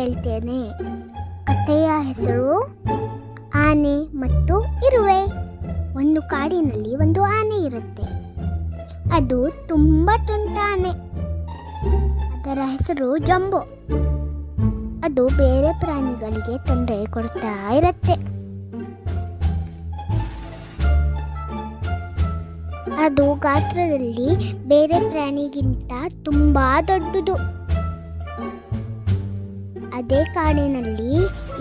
ಹೇಳ್ತೇನೆ. ಕಥೆಯ ಹೆಸರು ಆನೆ ಮತ್ತು ಇರುವೆ. ಒಂದು ಕಾಡಿನಲ್ಲಿ ಒಂದು ಆನೆ ಇರುತ್ತೆ. ಅದು ತುಂಬಾ ತುಂಟ ಆನೆ. ಅದರ ಹೆಸರು ಜಂಬೋ. ಅದು ಬೇರೆ ಪ್ರಾಣಿಗಳಿಗೆ ತೊಂದರೆ ಕೊಡ್ತಾ ಇರುತ್ತೆ. ಅದು ಗಾತ್ರದಲ್ಲಿ ಬೇರೆ ಪ್ರಾಣಿಗಿಂತ ತುಂಬಾ ದೊಡ್ಡದು. ಅದೇ ಕಾಡಿನಲ್ಲಿ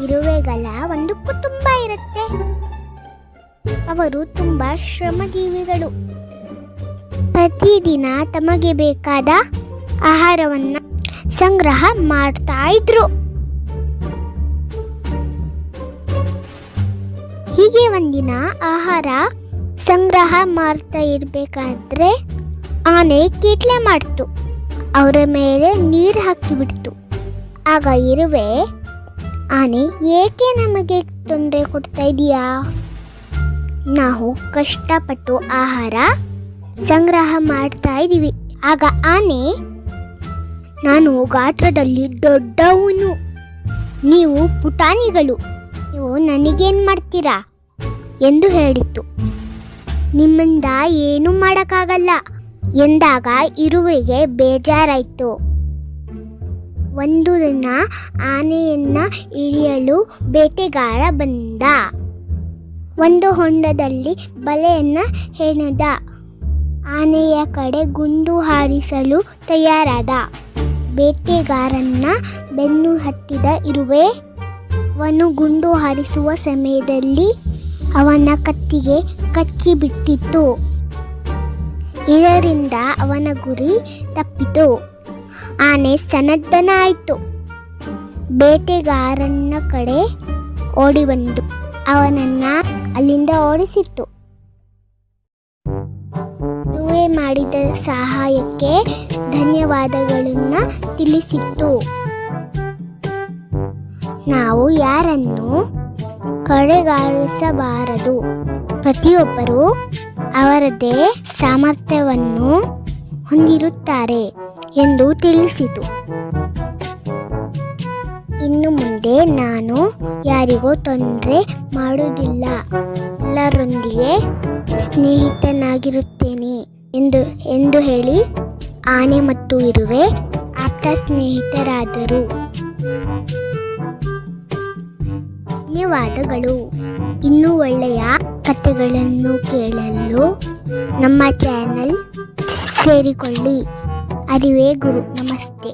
ಇರುವೆಗಳ ಒಂದು ಕುಟುಂಬ ಇರುತ್ತೆ. ಅವರು ತುಂಬಾ ಶ್ರಮಜೀವಿಗಳು. ಪ್ರತಿದಿನ ತಮಗೆ ಬೇಕಾದ ಆಹಾರವನ್ನ ಸಂಗ್ರಹ ಮಾಡ್ತಾ ಇದ್ರು. ಹೀಗೆ ಒಂದಿನ ಆಹಾರ ಸಂಗ್ರಹ ಮಾಡ್ತಾ ಇರ್ಬೇಕಾದ್ರೆ ಆನೆ ಕೀಟ್ಲೆ ಮಾಡ್ತು. ಅವರ ಮೇಲೆ ನೀರು ಹಾಕಿಬಿಡ್ತು. ಆಗ ಇರುವೆ, ಆನೆ ಏಕೆ ನಮಗೆ ತೊಂದರೆ ಕೊಡ್ತಾ ಇದೀಯಾ? ನಾವು ಕಷ್ಟಪಟ್ಟು ಆಹಾರ ಸಂಗ್ರಹ ಮಾಡ್ತಾ ಇದೀವಿ. ಆಗ ಆನೆ, ನಾನು ಗಾತ್ರದಲ್ಲಿ ದೊಡ್ಡವನು, ನೀವು ಪುಟಾಣಿಗಳು, ನೀವು ನನಗೇನ್ ಮಾಡ್ತೀರಾ ಎಂದು ಹೇಳಿತು. ನಿಮ್ಮಿಂದ ಏನು ಮಾಡಕ್ಕಾಗಲ್ಲ ಎಂದಾಗ ಇರುವೆಗೆ ಬೇಜಾರಾಯ್ತು. ಒಂದು ದಿನ ಆನೆಯನ್ನ ಹಿಡಿಯಲು ಬೇಟೆಗಾರ ಬಂದ. ಒಂದು ಹೊಂಡದಲ್ಲಿ ಬಲೆಯನ್ನ ಹೆಣೆದ. ಆನೆಯ ಕಡೆ ಗುಂಡು ಹಾರಿಸಲು ತಯಾರಾದ. ಬೇಟೆಗಾರನ್ನ ಬೆನ್ನು ಹತ್ತಿದ ಇರುವೆ ಅವನು ಗುಂಡು ಹಾರಿಸುವ ಸಮಯದಲ್ಲಿ ಅವನ ಕತ್ತಿಗೆ ಕಚ್ಚಿಬಿಟ್ಟಿತ್ತು. ಇದರಿಂದ ಅವನ ಗುರಿ ತಪ್ಪಿತು. ಆನೆ ಸನ್ನದ್ಧನ ಆಯಿತು. ಬೇಟೆಗಾರನ ಕಡೆ ಓಡಿ ಬಂದು ಅವನನ್ನ ಅಲ್ಲಿಂದ ಓಡಿಸಿತ್ತು. ಇರುವೆ ಮಾಡಿದ ಸಹಾಯಕ್ಕೆ ಧನ್ಯವಾದಗಳನ್ನ ತಿಳಿಸಿತ್ತು. ನಾವು ಯಾರನ್ನು ಕಡೆಗಾಣಿಸಬಾರದು. ಪ್ರತಿಯೊಬ್ಬರು ಅವರದೇ ಸಾಮರ್ಥ್ಯವನ್ನು ಹೊಂದಿರುತ್ತಾರೆ ಎಂದು ತಿಳಿಸಿತು. ಇನ್ನು ಮುಂದೆ ನಾನು ಯಾರಿಗೂ ತೊಂದರೆ ಮಾಡುವುದಿಲ್ಲ, ಎಲ್ಲರೊಂದಿಗೆ ಸ್ನೇಹಿತನಾಗಿರುತ್ತೇನೆ ಎಂದು ಹೇಳಿ ಆನೆ ಮತ್ತು ಇರುವೆ ಆಪ್ತ ಸ್ನೇಹಿತರಾದರು. ಧನ್ಯವಾದಗಳು. ಇನ್ನೂ ಒಳ್ಳೆಯ ಕಥೆಗಳನ್ನು ಕೇಳಲು ನಮ್ಮ ಚಾನೆಲ್ ಸೇರಿಕೊಳ್ಳಿ. ಅರಿವೇ ಗುರು. ನಮಸ್ತೆ.